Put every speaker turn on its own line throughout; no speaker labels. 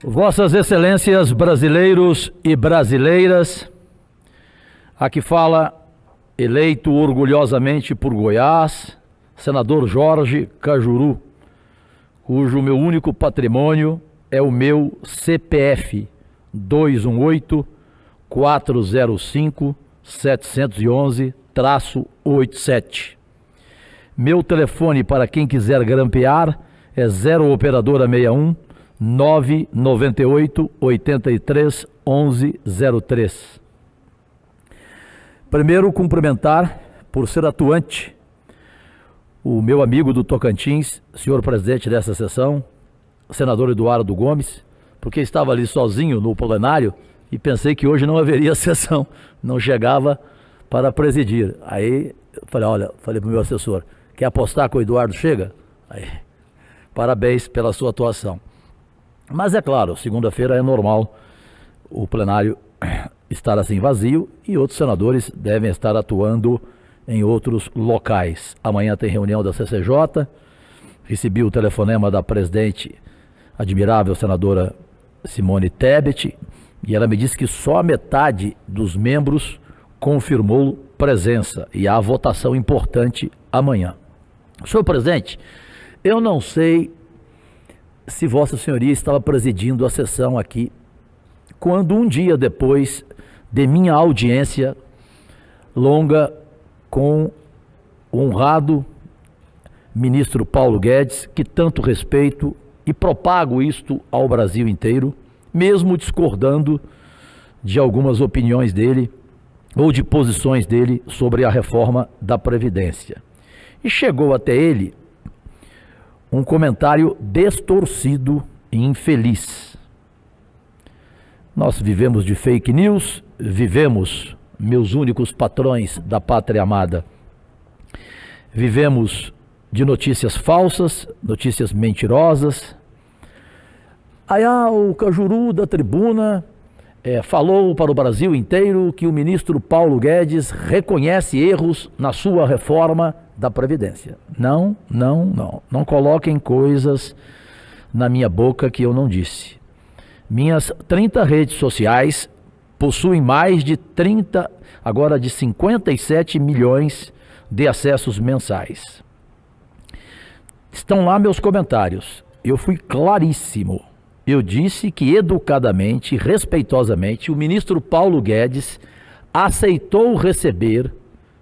Vossas Excelências brasileiros e brasileiras, aqui fala, eleito orgulhosamente por Goiás, senador Jorge Cajuru, cujo meu único patrimônio é o meu CPF 218-405-711-87. Meu telefone para quem quiser grampear é 0 operadora 61 998 83 11 03. Primeiro, cumprimentar, por ser atuante, o meu amigo do Tocantins, senhor presidente dessa sessão, senador Eduardo Gomes, porque estava ali sozinho no plenário e pensei que hoje não haveria sessão, não chegava para presidir. Aí eu falei para o meu assessor, quer apostar que o Eduardo chega? Aí, parabéns pela sua atuação. Mas é claro, segunda-feira é normal o plenário estar assim vazio e outros senadores devem estar atuando em outros locais. Amanhã tem reunião da CCJ, recebi o telefonema da presidente, admirável senadora Simone Tebet, e ela me disse que só a metade dos membros confirmou presença e há votação importante amanhã. Senhor presidente, eu não sei se Vossa Senhoria estava presidindo a sessão aqui, quando um dia depois de minha audiência longa com o honrado ministro Paulo Guedes, que tanto respeito e propago isto ao Brasil inteiro, mesmo discordando de algumas opiniões dele ou de posições dele sobre a reforma da Previdência. E chegou até ele um comentário distorcido e infeliz. Nós vivemos de fake news, vivemos, meus únicos patrões da pátria amada, vivemos de notícias falsas, notícias mentirosas. Aí o Cajuru da tribuna falou para o Brasil inteiro que o ministro Paulo Guedes reconhece erros na sua reforma da Previdência. Não coloquem coisas na minha boca que eu não disse. Minhas 30 redes sociais possuem mais de 57 milhões de acessos mensais. Estão lá meus comentários. Eu fui claríssimo. Eu disse que educadamente, respeitosamente, o ministro Paulo Guedes aceitou receber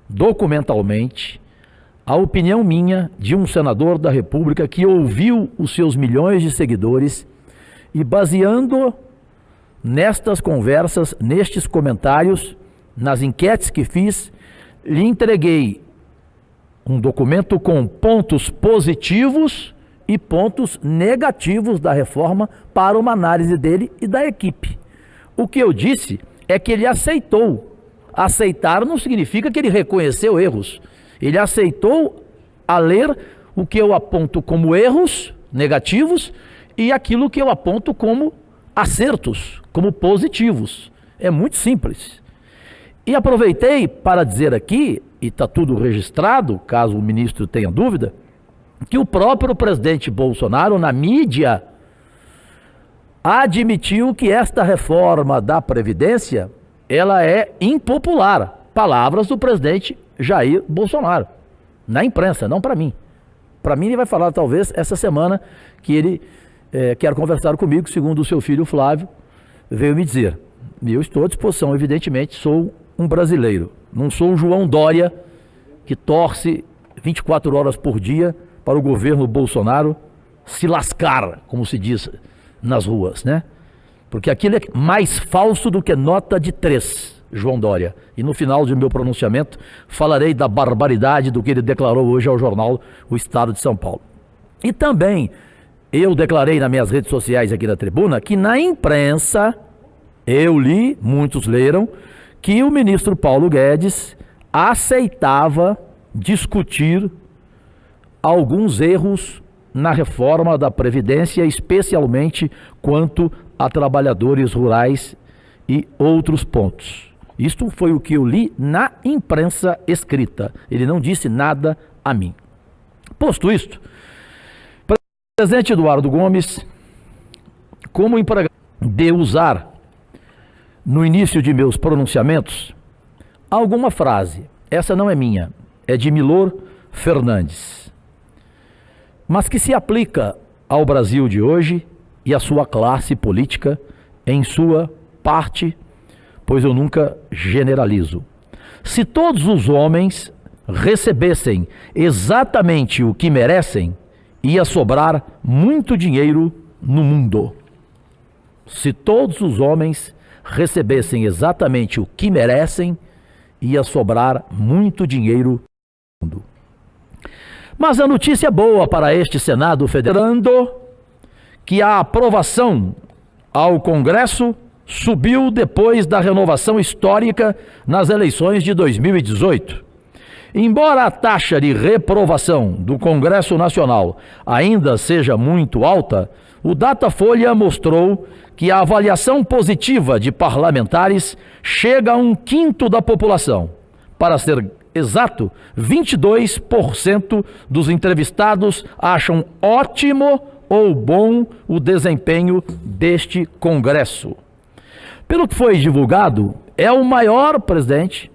documentalmente a opinião minha de um senador da República que ouviu os seus milhões de seguidores e, baseando nestas conversas, nestes comentários, nas enquetes que fiz, lhe entreguei um documento com pontos positivos e pontos negativos da reforma para uma análise dele e da equipe. O que eu disse é que ele aceitou. Aceitar não significa que ele reconheceu erros. Ele aceitou a ler o que eu aponto como erros negativos e aquilo que eu aponto como acertos, como positivos. É muito simples. E aproveitei para dizer aqui, e está tudo registrado, caso o ministro tenha dúvida, que o próprio presidente Bolsonaro, na mídia, admitiu que esta reforma da Previdência, ela é impopular. Palavras do presidente Jair Bolsonaro, na imprensa, não para mim. Para mim ele vai falar talvez essa semana que ele quer conversar comigo, segundo o seu filho Flávio veio me dizer. E eu estou à disposição, evidentemente, sou um brasileiro, não sou o João Dória que torce 24 horas por dia para o governo Bolsonaro se lascar, como se diz nas ruas, né? Porque aquilo é mais falso do que nota de 3, João Dória. E no final do meu pronunciamento falarei da barbaridade do que ele declarou hoje ao jornal O Estado de São Paulo. E também eu declarei nas minhas redes sociais aqui na tribuna que na imprensa eu li, muitos leram, que o ministro Paulo Guedes aceitava discutir alguns erros na reforma da Previdência, especialmente quanto a trabalhadores rurais e outros pontos. Isto foi o que eu li na imprensa escrita. Ele não disse nada a mim. Posto isto, presidente Eduardo Gomes, como empregado, de usar no início de meus pronunciamentos alguma frase. Essa não é minha, é de Milor Fernandes, mas que se aplica ao Brasil de hoje e à sua classe política em sua parte, pois eu nunca generalizo. Se todos os homens recebessem exatamente o que merecem, ia sobrar muito dinheiro no mundo. Se todos os homens recebessem exatamente o que merecem, ia sobrar muito dinheiro no mundo. Mas a notícia boa para este Senado Federal que a aprovação ao Congresso subiu depois da renovação histórica nas eleições de 2018. Embora a taxa de reprovação do Congresso Nacional ainda seja muito alta, o Datafolha mostrou que a avaliação positiva de parlamentares chega a 1/5 da população. Para ser exato, 22% dos entrevistados acham ótimo ou bom o desempenho deste Congresso. Pelo que foi divulgado, é o maior, presidente,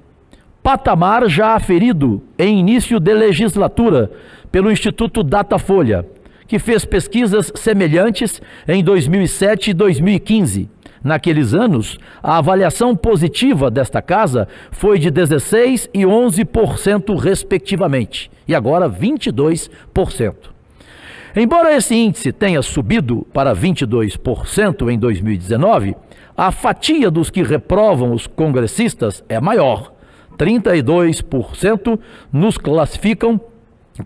patamar já aferido em início de legislatura pelo Instituto Datafolha, que fez pesquisas semelhantes em 2007 e 2015. Naqueles anos, a avaliação positiva desta casa foi de 16% e 11%, respectivamente, e agora 22%. Embora esse índice tenha subido para 22% em 2019, a fatia dos que reprovam os congressistas é maior. 32% nos classificam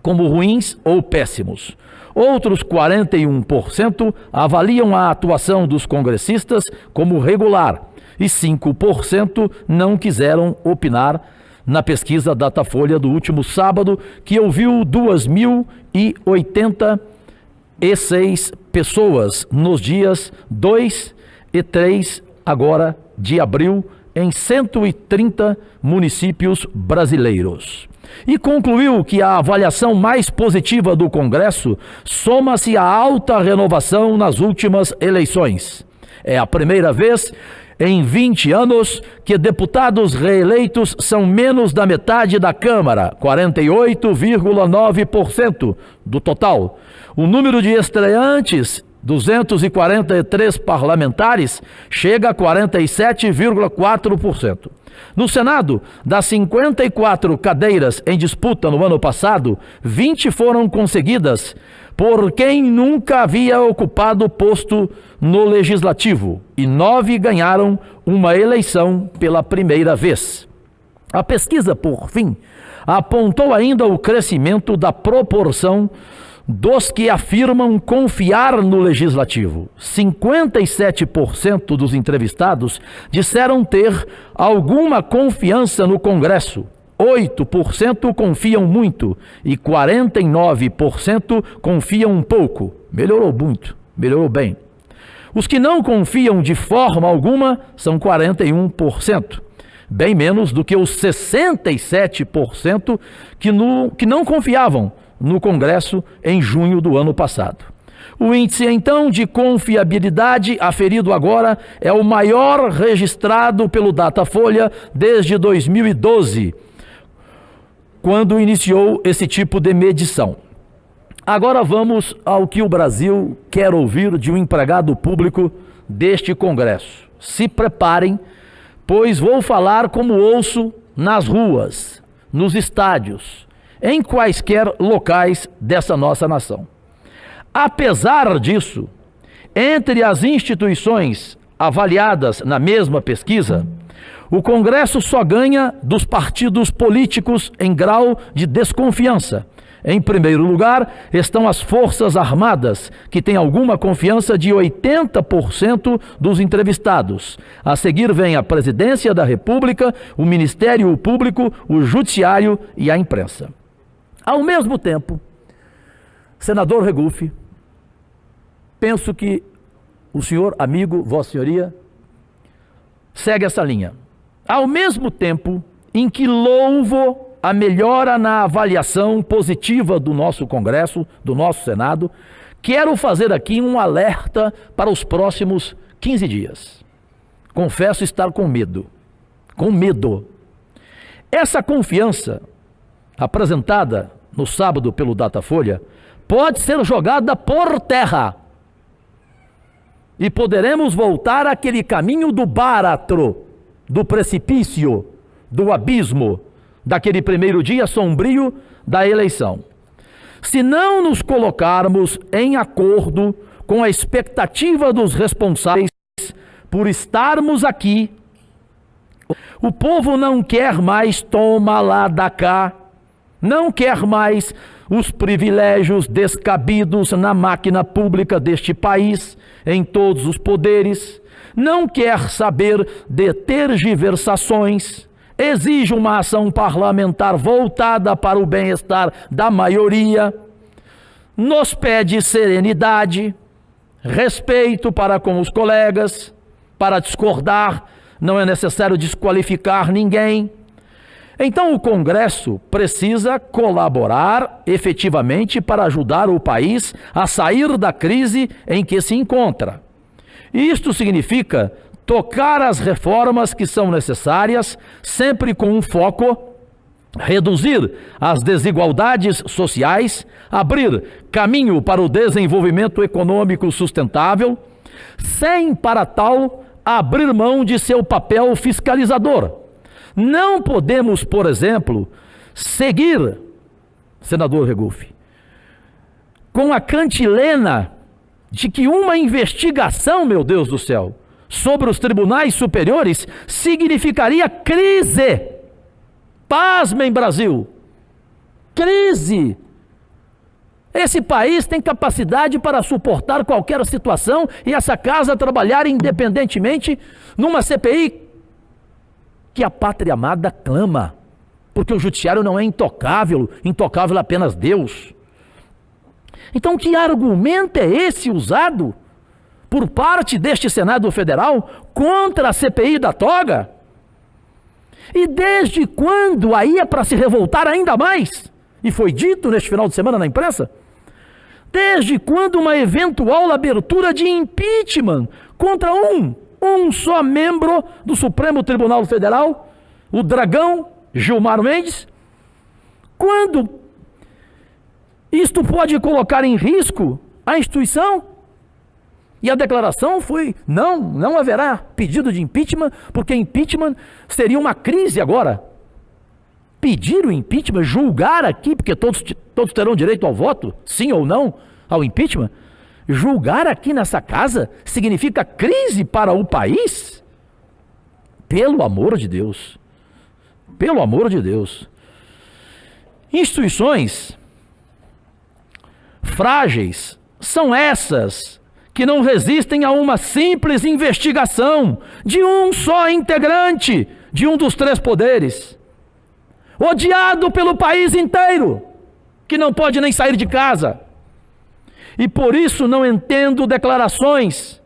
como ruins ou péssimos. Outros 41% avaliam a atuação dos congressistas como regular e 5% não quiseram opinar na pesquisa Datafolha do último sábado, que ouviu 2.086 pessoas nos dias 2 e 3 agora de abril em 130 municípios brasileiros. E concluiu que a avaliação mais positiva do Congresso soma-se à alta renovação nas últimas eleições. É a primeira vez em 20 anos que deputados reeleitos são menos da metade da Câmara, 48,9% do total. O número de estreantes, 243 parlamentares, chega a 47,4%. No Senado, das 54 cadeiras em disputa no ano passado, 20 foram conseguidas por quem nunca havia ocupado posto no Legislativo e 9 ganharam uma eleição pela primeira vez. A pesquisa, por fim, apontou ainda o crescimento da proporção dos que afirmam confiar no Legislativo. 57% dos entrevistados disseram ter alguma confiança no Congresso. 8% confiam muito e 49% confiam um pouco. Melhorou muito, melhorou bem. Os que não confiam de forma alguma são 41%. Bem menos do que os 67% que não confiavam no Congresso em junho do ano passado. O índice, então, de confiabilidade aferido agora é o maior registrado pelo Datafolha desde 2012, quando iniciou esse tipo de medição. Agora vamos ao que o Brasil quer ouvir de um empregado público deste Congresso. Se preparem, pois vou falar como ouço nas ruas, nos estádios, em quaisquer locais dessa nossa nação. Apesar disso, entre as instituições avaliadas na mesma pesquisa, o Congresso só ganha dos partidos políticos em grau de desconfiança. Em primeiro lugar estão as Forças Armadas, que têm alguma confiança de 80% dos entrevistados. A seguir vem a Presidência da República, o Ministério Público, o Judiciário e a imprensa. Ao mesmo tempo, senador Regufe, penso que o senhor, amigo, Vossa Senhoria, segue essa linha. Ao mesmo tempo em que louvo a melhora na avaliação positiva do nosso Congresso, do nosso Senado, quero fazer aqui um alerta para os próximos 15 dias. Confesso estar com medo. Com medo. Essa confiança apresentada no sábado pelo Datafolha pode ser jogada por terra. E poderemos voltar àquele caminho do báratro, do precipício, do abismo, daquele primeiro dia sombrio da eleição. Se não nos colocarmos em acordo com a expectativa dos responsáveis por estarmos aqui, o povo não quer mais toma lá da cá, não quer mais os privilégios descabidos na máquina pública deste país, em todos os poderes, não quer saber de tergiversações, exige uma ação parlamentar voltada para o bem-estar da maioria, nos pede serenidade, respeito para com os colegas, para discordar, não é necessário desqualificar ninguém. Então o Congresso precisa colaborar efetivamente para ajudar o país a sair da crise em que se encontra. Isto significa tocar as reformas que são necessárias, sempre com um foco, reduzir as desigualdades sociais, abrir caminho para o desenvolvimento econômico sustentável, sem, para tal, abrir mão de seu papel fiscalizador. Não podemos, por exemplo, seguir, senador Regufe, com a cantilena de que uma investigação, meu Deus do céu, sobre os tribunais superiores significaria crise. Pasmem, Brasil, crise. Esse país tem capacidade para suportar qualquer situação e essa casa trabalhar independentemente numa CPI que a pátria amada clama, porque o judiciário não é intocável, intocável apenas Deus. Então, que argumento é esse usado por parte deste Senado Federal contra a CPI da toga? E desde quando aí é para se revoltar ainda mais? E foi dito neste final de semana na imprensa? Desde quando uma eventual abertura de impeachment contra um só membro do Supremo Tribunal Federal, o dragão Gilmar Mendes? Quando isto pode colocar em risco a instituição? E a declaração foi, não haverá pedido de impeachment, porque impeachment seria uma crise agora. Pedir o impeachment, julgar aqui, porque todos terão direito ao voto, sim ou não, ao impeachment, julgar aqui nessa casa significa crise para o país? Pelo amor de Deus. Pelo amor de Deus. Instituições frágeis são essas que não resistem a uma simples investigação de um só integrante de um dos três poderes, odiado pelo país inteiro, que não pode nem sair de casa. E por isso não entendo declarações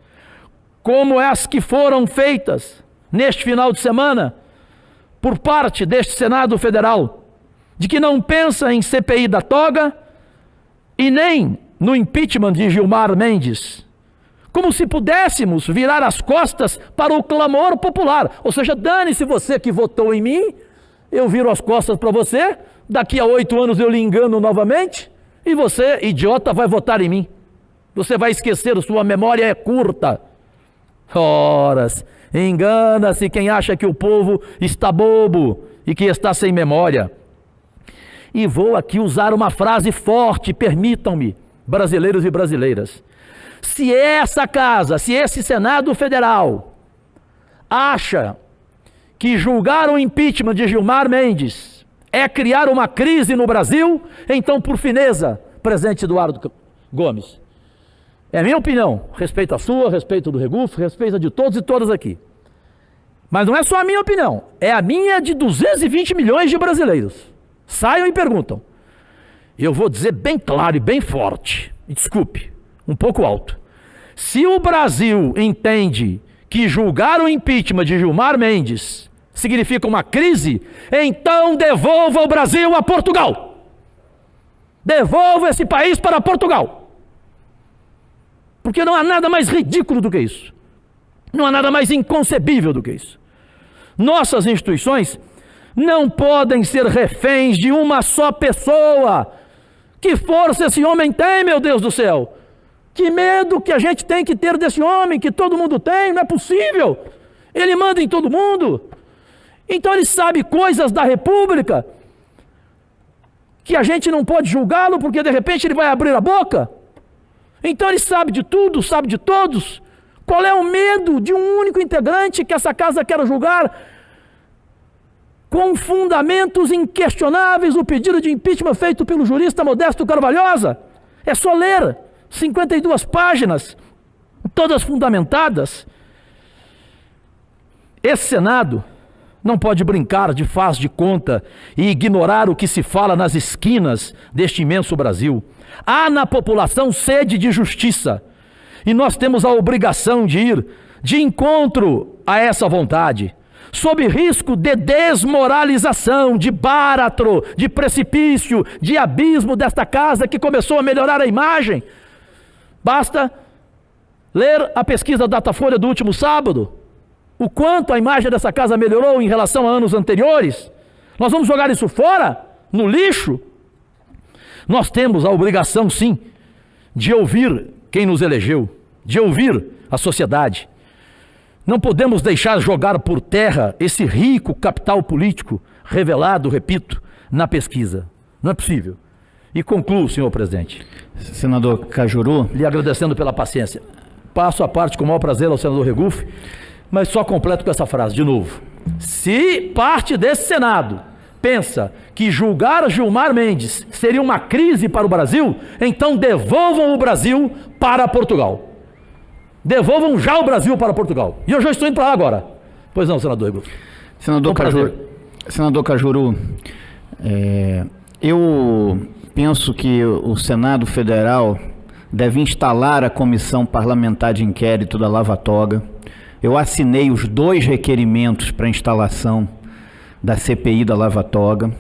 como as que foram feitas neste final de semana por parte deste Senado Federal, de que não pensa em CPI da toga e nem no impeachment de Gilmar Mendes, como se pudéssemos virar as costas para o clamor popular. Ou seja, dane-se você que votou em mim, eu viro as costas para você, daqui a 8 anos eu lhe engano novamente, e você, idiota, vai votar em mim. Você vai esquecer, sua memória é curta. Horas, engana-se quem acha que o povo está bobo e que está sem memória. E vou aqui usar uma frase forte, permitam-me, brasileiros e brasileiras. Se essa casa, se esse Senado Federal acha que julgar o impeachment de Gilmar Mendes é criar uma crise no Brasil, então, por fineza, presidente Eduardo Gomes, é minha opinião, respeito a sua, respeito do Regufe, respeito a de todos e todas aqui. Mas não é só a minha opinião, é a minha de 220 milhões de brasileiros. Saiam e perguntam. Eu vou dizer bem claro e bem forte, desculpe, um pouco alto. Se o Brasil entende que julgar o impeachment de Gilmar Mendes significa uma crise, então devolva o Brasil a Portugal. Devolva esse país para Portugal. Porque não há nada mais ridículo do que isso. Não há nada mais inconcebível do que isso. Nossas instituições não podem ser reféns de uma só pessoa. Que força esse homem tem, meu Deus do céu! Que medo que a gente tem que ter desse homem, que todo mundo tem, não é possível. Ele manda em todo mundo. Então ele sabe coisas da República que a gente não pode julgá-lo porque de repente ele vai abrir a boca. Então ele sabe de tudo, sabe de todos. Qual é o medo de um único integrante que essa casa quer julgar com fundamentos inquestionáveis o pedido de impeachment feito pelo jurista Modesto Carvalhosa? É só ler 52 páginas, todas fundamentadas. Esse Senado não pode brincar de faz de conta e ignorar o que se fala nas esquinas deste imenso Brasil. Há na população sede de justiça e nós temos a obrigação de ir de encontro a essa vontade, sob risco de desmoralização, de báratro, de precipício, de abismo desta casa que começou a melhorar a imagem. Basta ler a pesquisa Datafolha do último sábado, o quanto a imagem dessa casa melhorou em relação a anos anteriores. Nós vamos jogar isso fora? No lixo? Nós temos a obrigação, sim, de ouvir quem nos elegeu, de ouvir a sociedade. Não podemos deixar jogar por terra esse rico capital político revelado, repito, na pesquisa. Não é possível. E concluo, senhor presidente.
Senador Cajuru.
Lhe agradecendo pela paciência. Passo a parte com o maior prazer ao senador Regufe, mas só completo com essa frase, de novo. Se parte desse Senado pensa que julgar Gilmar Mendes seria uma crise para o Brasil, então devolvam o Brasil para Portugal. Devolvam já o Brasil para Portugal. E eu já estou indo para lá agora. Pois não, senador Regufe.
Senador Cajuru, eu penso que o Senado Federal deve instalar a comissão parlamentar de inquérito da Lava Toga. Eu assinei os 2 requerimentos para a instalação da CPI da Lava Toga.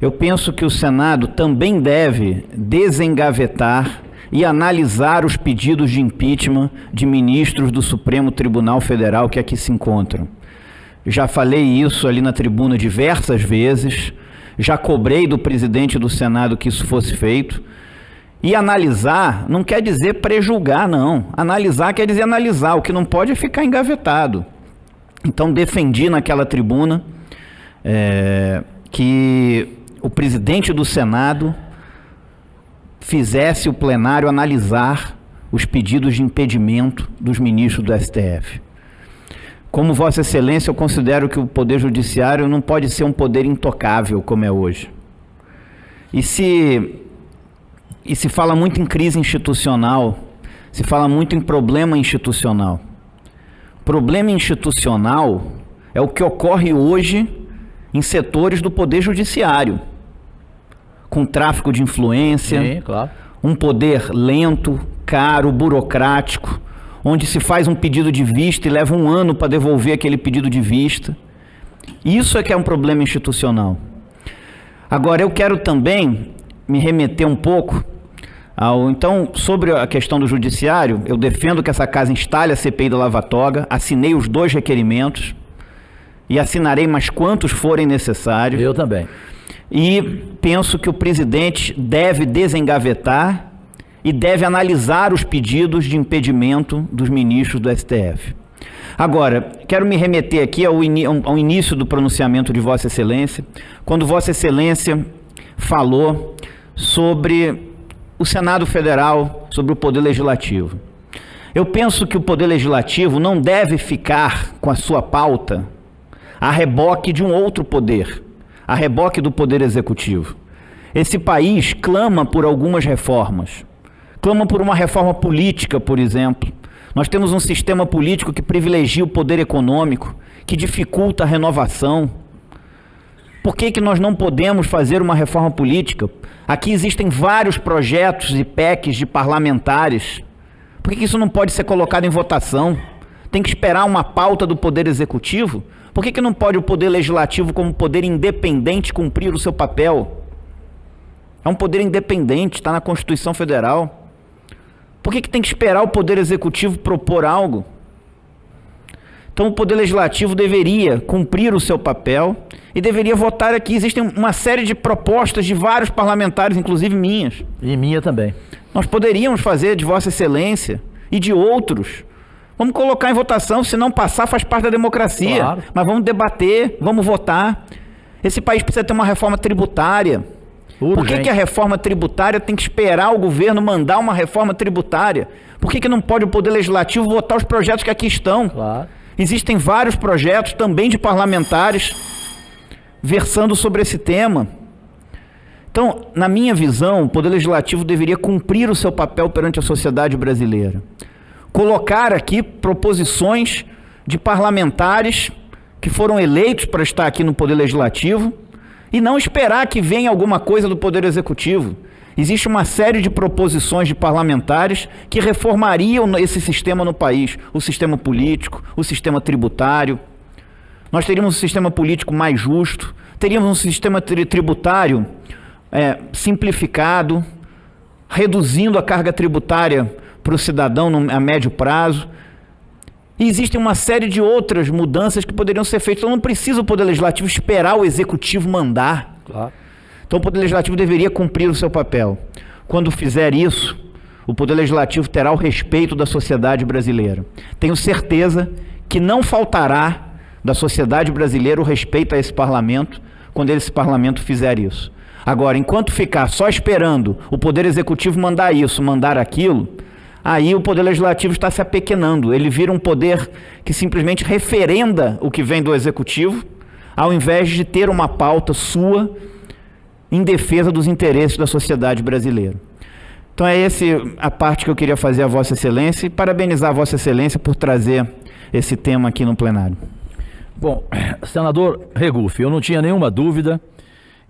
Eu penso que o Senado também deve desengavetar e analisar os pedidos de impeachment de ministros do Supremo Tribunal Federal que aqui se encontram. Já falei isso ali na tribuna diversas vezes, já cobrei do presidente do Senado que isso fosse feito. E analisar não quer dizer prejulgar, não. Analisar quer dizer analisar. O que não pode é ficar engavetado. Então, defendi naquela tribuna que o presidente do Senado fizesse o plenário analisar os pedidos de impedimento dos ministros do STF. Como Vossa Excelência, eu considero que o Poder Judiciário não pode ser um poder intocável como é hoje. E se fala muito em crise institucional, se fala muito em problema institucional. Problema institucional é o que ocorre hoje em setores do Poder Judiciário, com tráfico de influência,
sim, claro.
Um poder lento, caro, burocrático, onde se faz um pedido de vista e leva 1 ano para devolver aquele pedido de vista. Isso é que é um problema institucional. Agora, eu quero também me remeter um pouco então, sobre a questão do judiciário, eu defendo que essa casa instale a CPI da Lava Toga, assinei os 2 requerimentos e assinarei mais quantos forem necessários.
Eu também.
E penso que o presidente deve desengavetar e deve analisar os pedidos de impedimento dos ministros do STF. Agora, quero me remeter aqui ao início do pronunciamento de Vossa Excelência, quando Vossa Excelência falou sobre o Senado Federal, sobre o Poder Legislativo. Eu penso que o Poder Legislativo não deve ficar com a sua pauta a reboque de um outro poder, a reboque do Poder Executivo. Esse país clama por algumas reformas, clama por uma reforma política, por exemplo. Nós temos um sistema político que privilegia o poder econômico, que dificulta a renovação. Por que nós não podemos fazer uma reforma política? Aqui existem vários projetos e PECs de parlamentares. Por que isso não pode ser colocado em votação? Tem que esperar uma pauta do Poder Executivo? Por que não pode o Poder Legislativo, como poder independente, cumprir o seu papel? É um poder independente, está na Constituição Federal. Por que tem que esperar o Poder Executivo propor algo? Então o Poder Legislativo deveria cumprir o seu papel e deveria votar aqui. Existem uma série de propostas de vários parlamentares, inclusive minhas.
E minha também.
Nós poderíamos fazer de Vossa Excelência e de outros. Vamos colocar em votação, se não passar faz parte da democracia.
Claro.
Mas vamos debater, vamos votar. Esse país precisa ter uma reforma tributária. Por que a reforma tributária tem que esperar o governo mandar uma reforma tributária? Por que não pode o Poder Legislativo votar os projetos que aqui estão?
Claro.
Existem vários projetos também de parlamentares versando sobre esse tema. Então, na minha visão, o Poder Legislativo deveria cumprir o seu papel perante a sociedade brasileira. Colocar aqui proposições de parlamentares que foram eleitos para estar aqui no Poder Legislativo e não esperar que venha alguma coisa do Poder Executivo. Existe uma série de proposições de parlamentares que reformariam esse sistema no país, o sistema político, o sistema tributário. Nós teríamos um sistema político mais justo, teríamos um sistema tributário simplificado, reduzindo a carga tributária para o cidadão a médio prazo. E existem uma série de outras mudanças que poderiam ser feitas. Então não precisa o Poder Legislativo esperar o Executivo mandar.
Claro.
Então o Poder Legislativo deveria cumprir o seu papel. Quando fizer isso, o Poder Legislativo terá o respeito da sociedade brasileira. Tenho certeza que não faltará da sociedade brasileira o respeito a esse parlamento quando esse parlamento fizer isso. Agora, enquanto ficar só esperando o Poder Executivo mandar isso, mandar aquilo, aí o Poder Legislativo está se apequenando. Ele vira um poder que simplesmente referenda o que vem do Executivo, ao invés de ter uma pauta sua em defesa dos interesses da sociedade brasileira. Então é essa a parte que eu queria fazer a Vossa Excelência e parabenizar a Vossa Excelência por trazer esse tema aqui no plenário.
Bom, senador Regufe, eu não tinha nenhuma dúvida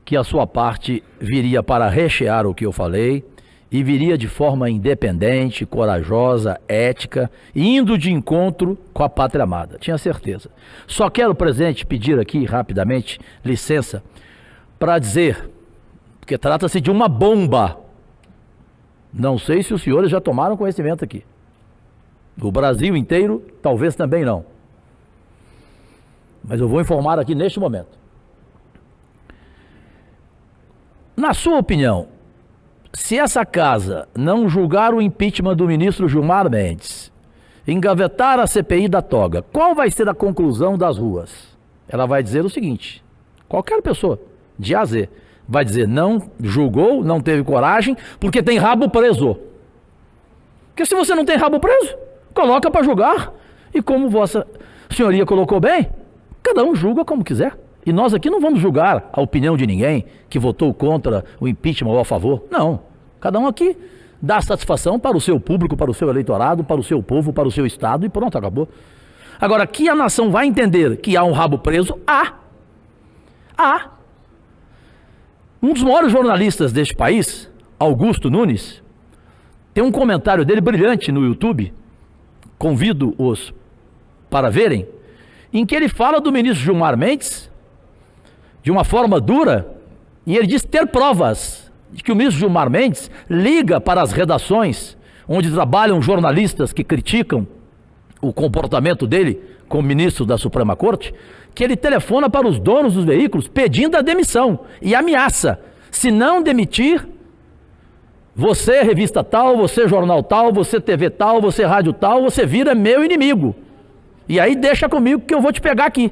que a sua parte viria para rechear o que eu falei e viria de forma independente, corajosa, ética, indo de encontro com a pátria amada. Tinha certeza. Só quero, presidente, pedir aqui rapidamente licença para dizer, porque trata-se de uma bomba. Não sei se os senhores já tomaram conhecimento aqui. O Brasil inteiro, talvez também não. Mas eu vou informar aqui neste momento. Na sua opinião, se essa casa não julgar o impeachment do ministro Gilmar Mendes, engavetar a CPI da toga, qual vai ser a conclusão das ruas? Ela vai dizer o seguinte, qualquer pessoa, de A a Z, vai dizer não julgou, não teve coragem, porque tem rabo preso. Porque se você não tem rabo preso, coloca para julgar. E como vossa senhoria colocou bem, cada um julga como quiser. E nós aqui não vamos julgar a opinião de ninguém que votou contra o impeachment ou a favor. Não. Cada um aqui dá satisfação para o seu público, para o seu eleitorado, para o seu povo, para o seu estado e pronto, acabou. Agora, que a nação vai entender que há um rabo preso, há. Um dos maiores jornalistas deste país, Augusto Nunes, tem um comentário dele brilhante no YouTube, convido-os para verem, em que ele fala do ministro Gilmar Mendes de uma forma dura, e ele diz ter provas de que o ministro Gilmar Mendes liga para as redações onde trabalham jornalistas que criticam o comportamento dele como ministro da Suprema Corte, que ele telefona para os donos dos veículos pedindo a demissão e ameaça, se não demitir, você revista tal, você jornal tal, você TV tal, você rádio tal, você vira meu inimigo. E aí deixa comigo que eu vou te pegar aqui.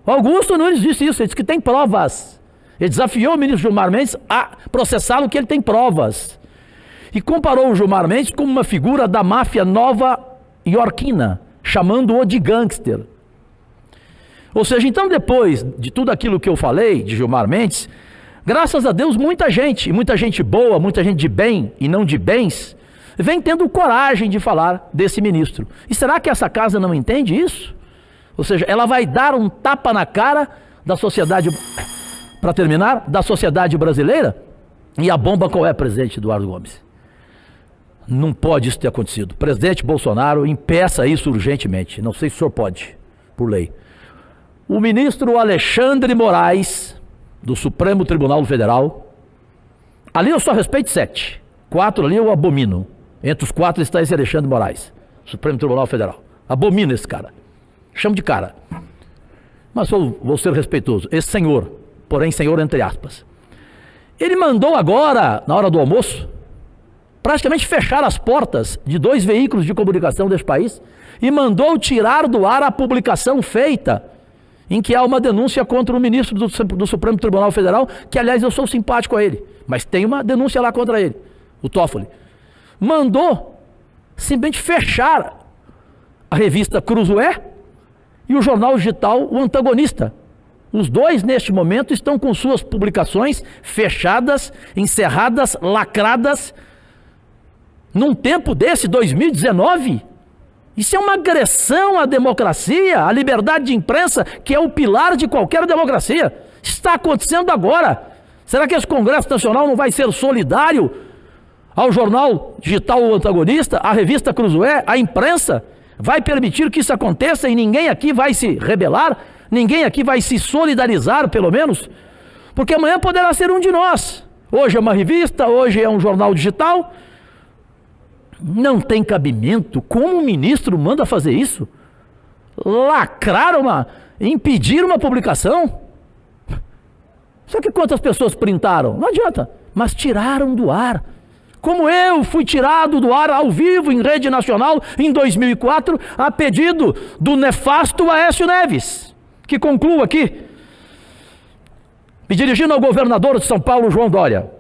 Augusto Nunes disse isso, ele disse que tem provas. Ele desafiou o ministro Gilmar Mendes a processá-lo, que ele tem provas. E comparou o Gilmar Mendes como uma figura da máfia nova-iorquina, chamando-o de gangster. Ou seja, então depois de tudo aquilo que eu falei de Gilmar Mendes, graças a Deus muita gente boa, muita gente de bem e não de bens, vem tendo coragem de falar desse ministro. E será que essa casa não entende isso? Ou seja, ela vai dar um tapa na cara da sociedade, para terminar, da sociedade brasileira? E a bomba qual é, presidente Eduardo Gomes? Não pode isso ter acontecido. Presidente Bolsonaro, impeça isso urgentemente. Não sei se o senhor pode, por lei. O ministro Alexandre Moraes, do Supremo Tribunal Federal, ali eu só respeito 7. 4 ali eu abomino. Entre os 4 está esse Alexandre de Moraes, Supremo Tribunal Federal. Abomina esse cara. Chamo de cara. Mas vou ser respeitoso. Esse senhor, porém senhor entre aspas, ele mandou agora, na hora do almoço, praticamente fechar as portas de 2 veículos de comunicação deste país e mandou tirar do ar a publicação feita em que há uma denúncia contra o ministro do Supremo Tribunal Federal, que aliás eu sou simpático a ele, mas tem uma denúncia lá contra ele, o Toffoli. Mandou simplesmente fechar a revista Cruzoé e o jornal digital O Antagonista. Os 2 neste momento estão com suas publicações fechadas, encerradas, lacradas, num tempo desse, 2019. Isso é uma agressão à democracia, à liberdade de imprensa, que é o pilar de qualquer democracia. Está acontecendo agora. Será que esse Congresso Nacional não vai ser solidário ao jornal digital O Antagonista, à revista Cruzoé, à imprensa? Vai permitir que isso aconteça e ninguém aqui vai se rebelar? Ninguém aqui vai se solidarizar, pelo menos? Porque amanhã poderá ser um de nós. Hoje é uma revista, hoje é um jornal digital. Não tem cabimento. Como o ministro manda fazer isso? Lacrar impedir uma publicação? Só que quantas pessoas printaram? Não adianta. Mas tiraram do ar. Como eu fui tirado do ar ao vivo em rede nacional em 2004, a pedido do nefasto Aécio Neves, que concluo aqui, me dirigindo ao governador de São Paulo, João Dória.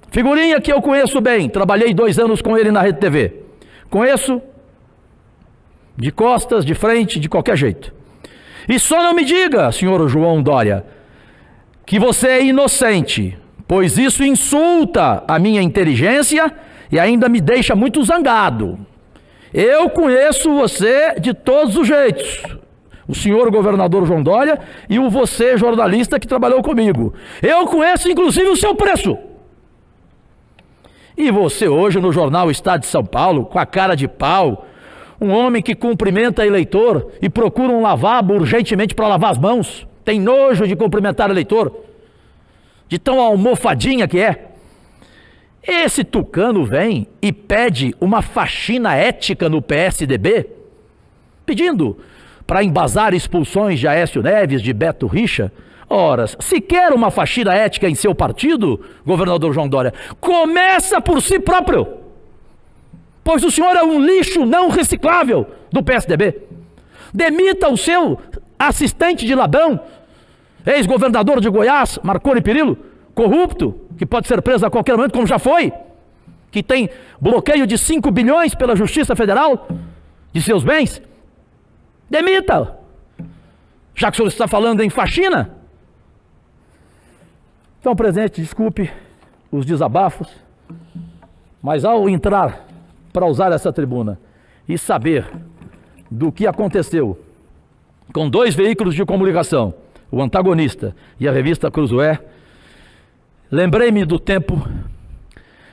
Figurinha que eu conheço bem, trabalhei 2 anos com ele na Rede TV. Conheço de costas, de frente, de qualquer jeito. E só não me diga, senhor João Dória, que você é inocente, pois isso insulta a minha inteligência e ainda me deixa muito zangado. Eu conheço você de todos os jeitos. O senhor governador João Dória e o você jornalista que trabalhou comigo. Eu conheço inclusive o seu preço. E você hoje no jornal Estado de São Paulo, com a cara de pau, um homem que cumprimenta eleitor e procura um lavabo urgentemente para lavar as mãos, tem nojo de cumprimentar eleitor, de tão almofadinha que é. Esse tucano vem e pede uma faxina ética no PSDB, pedindo para embasar expulsões de Aécio Neves, de Beto Richa. Ora, se quer uma faxina ética em seu partido, governador João Dória, começa por si próprio, pois o senhor é um lixo não reciclável do PSDB. Demita o seu assistente de Labão, ex-governador de Goiás, Marconi Perillo, corrupto, que pode ser preso a qualquer momento, como já foi, que tem bloqueio de 5 bilhões pela Justiça Federal de seus bens. Demita, já que o senhor está falando em faxina. Então, presidente, desculpe os desabafos, mas ao entrar para usar essa tribuna e saber do que aconteceu com 2 veículos de comunicação, o Antagonista e a revista Cruzoé, lembrei-me do tempo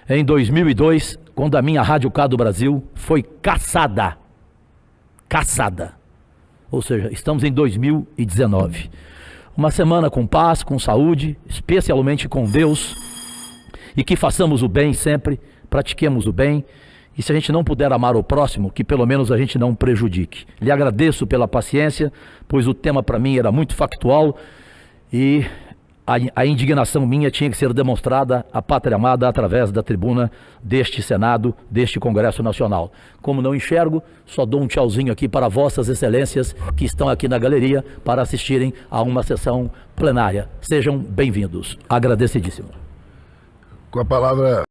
em 2002, quando a minha Rádio K do Brasil foi caçada. Ou seja, estamos em 2019. Uma semana com paz, com saúde, especialmente com Deus, e que façamos o bem sempre, pratiquemos o bem, e se a gente não puder amar o próximo, que pelo menos a gente não prejudique. Lhe agradeço pela paciência, pois o tema para mim era muito factual e a indignação minha tinha que ser demonstrada à pátria amada através da tribuna deste Senado, deste Congresso Nacional. Como não enxergo, só dou um tchauzinho aqui para vossas excelências que estão aqui na galeria para assistirem a uma sessão plenária. Sejam bem-vindos. Agradecidíssimo.
Com a palavra...